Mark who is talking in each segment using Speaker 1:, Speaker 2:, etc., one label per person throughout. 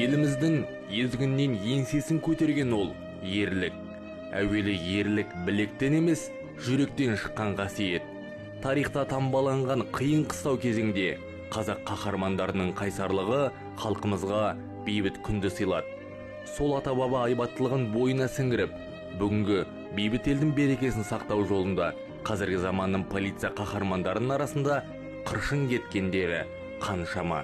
Speaker 1: Еліміздің езгіннен еңсесін көтерген ол ерлік. Әуелі ерлік білектен емес, жүректен шыққан қасиет. Тарихта тамбаланған қиын қыстау кезеңде қазақ қаһармандарының қайсарлығы халқымызға бейбіт күнді сыйлады. Сол ата-баба айбаттылығын бойына сіңіріп, бүгінгі бейбіт елдің берекесін сақтау жолында қазіргі заманның полиция қаһармандарының арасында қыршын кеткендері қаншама.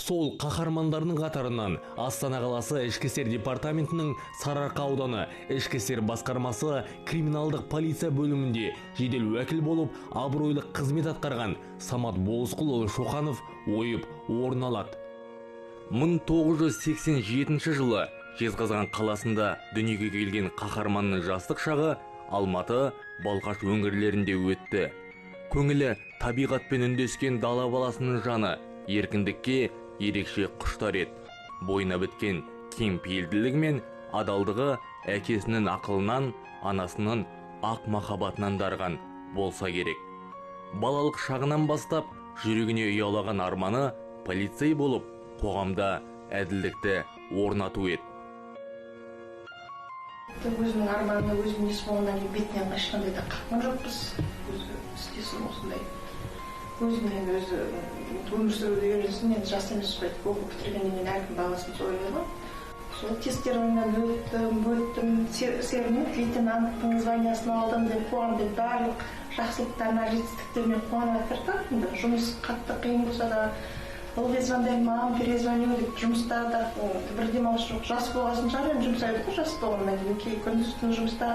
Speaker 1: Сол қаһармандардың қатарынан Астана қаласы Ішкі істер департаментінің Сарыарқа ауданы Ішкі істер басқармасы криминалдық полиция бөлімінде жедел уәкіл болып абыройлы қызмет атқарған Самат Болысқұлұлы Шоқанов ойып орын алады. 1987 жылы Жезқазған қаласында дүниеге келген қаһарманның жастық шағы Алматы, Балқаш өңірлерінде өтті. Көңілі табиғатпен үндескен дала баласының жаны еркіндікке ерекше құштар еді. Бойына біткен кең пейілділігі мен адалдығы әкесінің ақылынан, анасының ақ махаббатынан дарған болса керек. Балалық шағынан бастап жүрегіне ұялаған арманы полицей болып, қоғамда әділдікті орнату еді.
Speaker 2: Өзінің арманы өзінің ес болғаннан кейін бетінен ешқандай да қаққан жоқпыз. Өзі істесін осындай. Өзінен өзі өмір сүруді үйренсін, енді жас емес қой, оқу бітіргеннен кейін әркім баласын солай ойлайды. Сол тесттерімнен өттім, серігінен лейтенанттың званиясын алдым деп, қоғамда барлық жақсылықтарына, жетістіктерімен қуана кірдім. Жұмыс қатты қиын болса да, ылғи звондаймын, мамам перезвоню деп, жұмыста да бір демалыс жоқ. Жас болғасын шығар, жұмсайды ғой жас болғаннан кейін, күндіз-түні жұмыста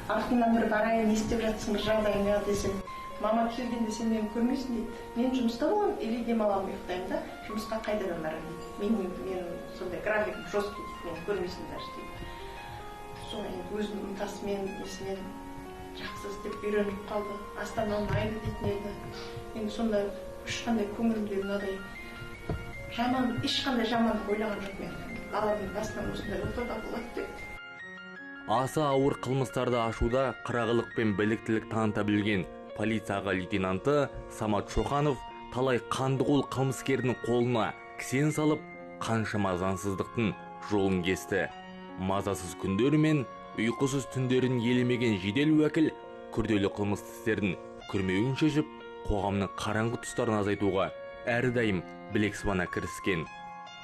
Speaker 2: артымнан бір барайын, не істеп жатсың бір жағдайыңа десем. Мама келгенде сен мені көрмейсің дейді. Мен жұмыста боламын, или демаламын, ұйықтаймын да, жұмысқа қайтадан барамын дейді. Мен сондай графикім жесткий дейді, мені көрмейсің даже дейді. Солай өзінің ынтасымен, несімен жақсы істеп үйреніп қалды. Астана ұнайды дейтін еді. Енді сонда ешқандай көңілімде мынадай жаман, ешқандай жамандық ойлаған жоқ мен. Баланың басынан осындай отырда болады деп.
Speaker 1: Аса ауыр қылмыстарды ашуда қырағылық пен біліктілік таныта білген полиция аға лейтенанты Самат Шоқанов талай қандықол қылмыскердің қолына кісен салып, қаншама заңсыздықтың жолын кесті. Мазасыз күндері мен ұйқысыз түндерін елемеген жедел уәкіл күрделі қылмыс істердің күрмеуін шешіп, қоғамның қараңғы тұстарын азайтуға әрдайым білек сыбана кіріскен.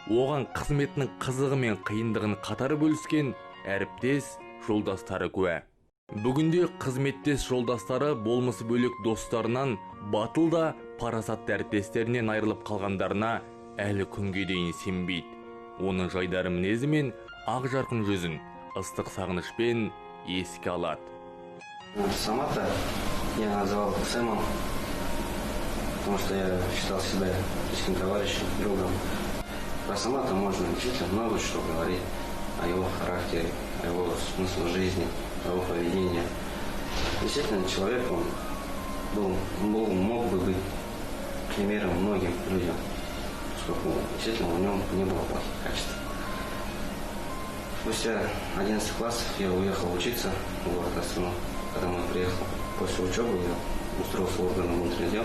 Speaker 1: Оған қызметінің қызығы мен қиындығын қатар бөліскен әріптес жолдастары куә. Бүгінде қызметтес жолдастары болмысы бөлек достарынан, батыл да парасатты әріптестерінен айырылып қалғандарына әлі күнге дейін сенбейді. Оның жайдары мінезі мен ақ жарқын жүзін ыстық сағынышпен еске алады.
Speaker 3: Самата я назвал Сэмом, потому что я считал себя близким товарищем, другом. Про Самата можно действительно много что говорить, о его характере, о его смысле жизни, о его поведении. Действительно, человек, он мог бы быть примером многим людям, поскольку действительно в нем не было плохих качеств. Спустя 11 классов я уехал учиться в город Астану. Когда я приехал после учебы, я устроился в органы внутренних дел,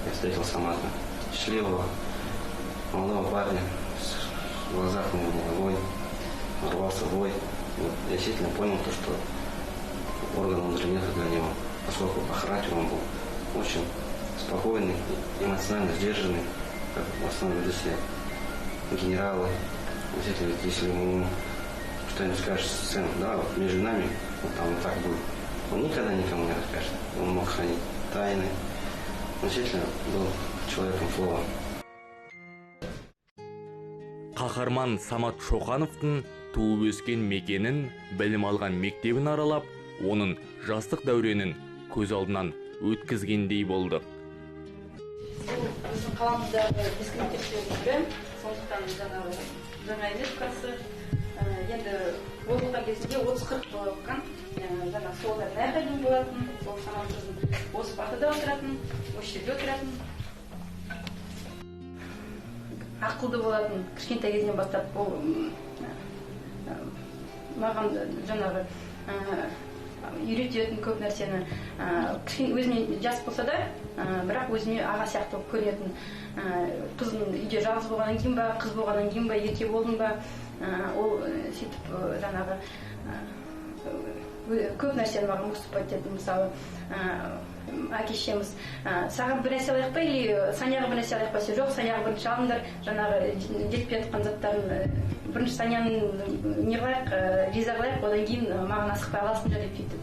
Speaker 3: я встретил Самата, счастливого, молодого парня, в глазах у него был огонь, рвался в бой. Я действительно понял то, что орган внутренних дел для него, поскольку по характеру он был очень спокойный, эмоционально сдержанный, как в основном ведут себя генералы. Действительно, если ему что-нибудь скажешь сцену, да, вот между нами, вот там вот так будет, он никогда никому не расскажет. Он мог хранить тайны. Он действительно был человеком слова.
Speaker 1: Қаһарман Самат Шоқановтың туып өскен мекенін, білім алған мектебін аралап, оның жастық дәуренін көз алдынан өткізгендей болдық.
Speaker 4: Біздің қаламыздағы ескі мектепте оқыдым, сондықтан жаңа электрикасы енді оқыған кезінде 30-40 бала оқыған, жаңа солдардың әрқайдың болатын, сол Самат қыздың осы партада отыратын, осы жерде отыратын. ақылды болатын, кішкентай кезінен бастап ол маған жаңағы үйрететін көп нәрсені, кішкене өзіне жас болса да, бірақ өзіне аға сияқты көретін. Қызын үйде жалғыз болғаннан кейін ба, қыз болғаннан кейін ба, ерке болдың ба, ол сөйтіп жаңағы көп нәрсені маған уступать етті. Мысалы, әке-шешеміз саған бір нәрсе алайық па, или Саняға бір нәрсе алайық па, жоқ, Саняға бірінші алыңдар, жаңағы жетпей жатқан заттарын бірінші Саняның не қылайық, риза қылайық, одан кейін маған асықпай аласыңдар деп сөйтіп.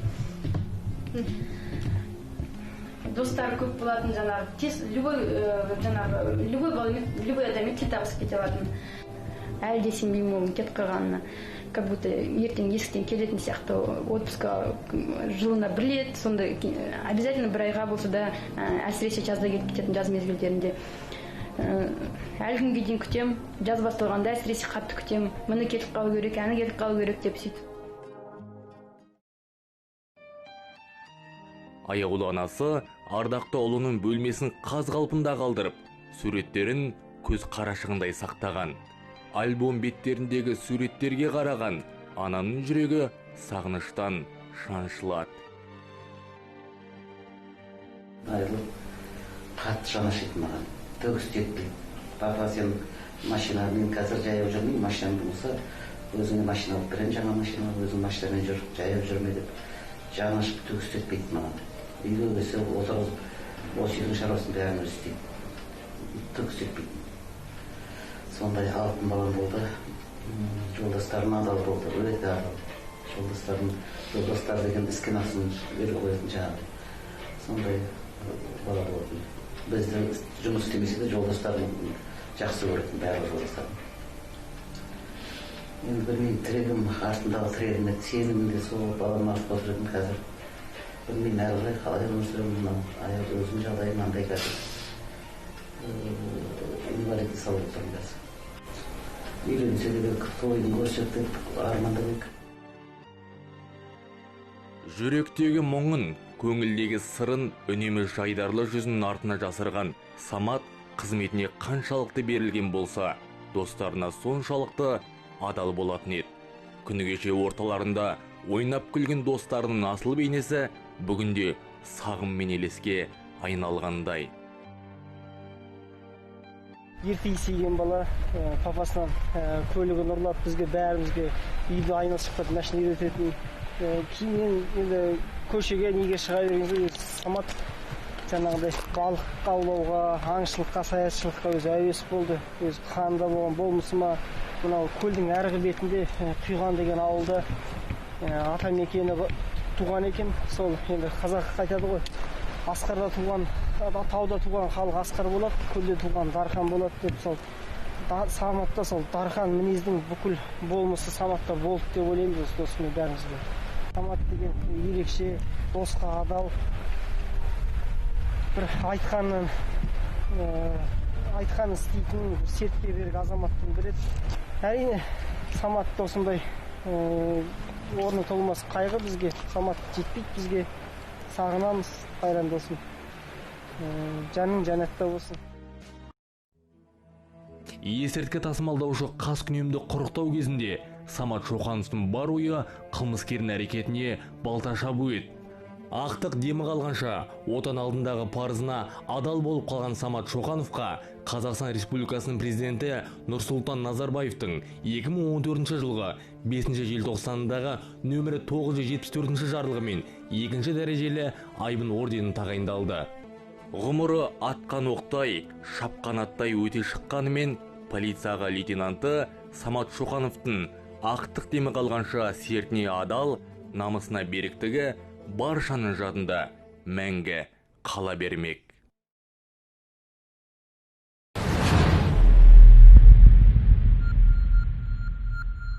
Speaker 4: Достары көп болатын, жаңағы тез любой адаммен тіл табысып кете алатын. Әлі де сенбеймін оның кетіп қалғанына. Как будто ертең есіктен келетін сияқты, отпускқа жылына 1 рет, сонда обязательно 1 айға болса да, әсіресе жазда кетіп кететін, жаз мезгілдерінде. Әлі күнге дейін күтем, жаз басталғанда әсіресе қатты күтем, мұны кетіп қалу керек, әні кетіп қалу керек деп сөйтіп.
Speaker 1: Аяулы анасы ардақты ұлының бөлмесін қаз қалпында қалдырып, суреттерін көз қарашығындай сақтаған. Альбом беттеріндегі суреттерге қараған ананың жүрегі сағыныштан шаншылады.
Speaker 5: Айырылып, қатты жанашыды маған. Төгіс жетті. Папа, сен машинамен қазір жаяу жүрмей, машинам болса, өзіңе машина алып берем, жаңа машина, өзің машинамен жүр, жаяу жүрме деп. Жанашып төгіс жетпейді маған. Үйге келсе, отырғызып, осы үйдің шаруасын бәрін өзі істейді. Төгіс жетпейді. Сондай алтын балам болды. Жолдастарым адал болды, өте адал. Жолдастар деген іскен асын бере қоятын жаңағы. Сондай бала болды. Бізді жұмыс істемесе де жолдастарым жақсы көретін, бәрі жолдастарым. Енді білмеймін, тірегім, артындағы тірегіме сенім де сол балам артып отырдым қазір. Білмеймін, әлі қалай өмір сүремін, аяқ өзім жағдайым мынандай қазір. Инвалид салып тұрмын қазір. Үйленсе керек, тойын көрсек деп армандадық.
Speaker 1: Жүректегі мұңын, көңілдегі сырын үнемі жайдарлы жүзінің артына жасырған Самат қызметіне қаншалықты берілген болса, достарына соншалықты адал болатын еді. Күні кеше орталарында ойнап күлген достарының асыл бейнесі бүгінде сағым мен елеске айналғандай.
Speaker 6: Ерте есейген бала папасынан көлігін ұрлап бізге бәрімізге үйді айналшықтап машина үйрететін. Кейіннен енді көшеге неге шыға берген Самат жаңағыдай балық аулауға, аңшылыққа, саятшылыққа өзі әуес болды. Өзі қанында болған болмысы ма, мынау көлдің арғы бетінде Құйған деген ауылда атамекені туған екен. Сол енді қазақы қайтады ғой. Асқарда туған, тауда туған халық асқар болады, көлде туған дархан болады деп сол Саматта сол дархан мінездің бүкіл болмысы Саматта болды деп ойлаймын өз досыммен бәрімізге. Самат деген ерекше, досқа адал, бір айтқанын істейтін, сертке берік азаматтың бірі. Әрине, Самат осындай орны толмас қайғы бізге, Самат жетпейді бізге. Сағынамыз, қайран досым. Жаның жәннатта болсын.
Speaker 1: Есірткі тасымалдаушы қаскүнемді құрықтау кезінде Самат Шоқановтың бар ойы қылмыскердің әрекетіне балта шабу еді. Ақтық демі қалғанша отан алдындағы парызына адал болып қалған Самат Шоқановқа Қазақстан Республикасының президенті Нұрсұлтан Назарбаевтың 2014 жылғы 5 желтоқсандағы нөмірі 974 жарлығымен 2 дәрежелі айбын ордені тағайындалды. Ғұмыры атқан оқтай, шапқан аттай өте шыққанымен полицияға лейтенанты Самат Шоқановтың ақтық демі қалғанша сертіне адал, намысына беріктігі баршаның жадында мәңгі қала бермек.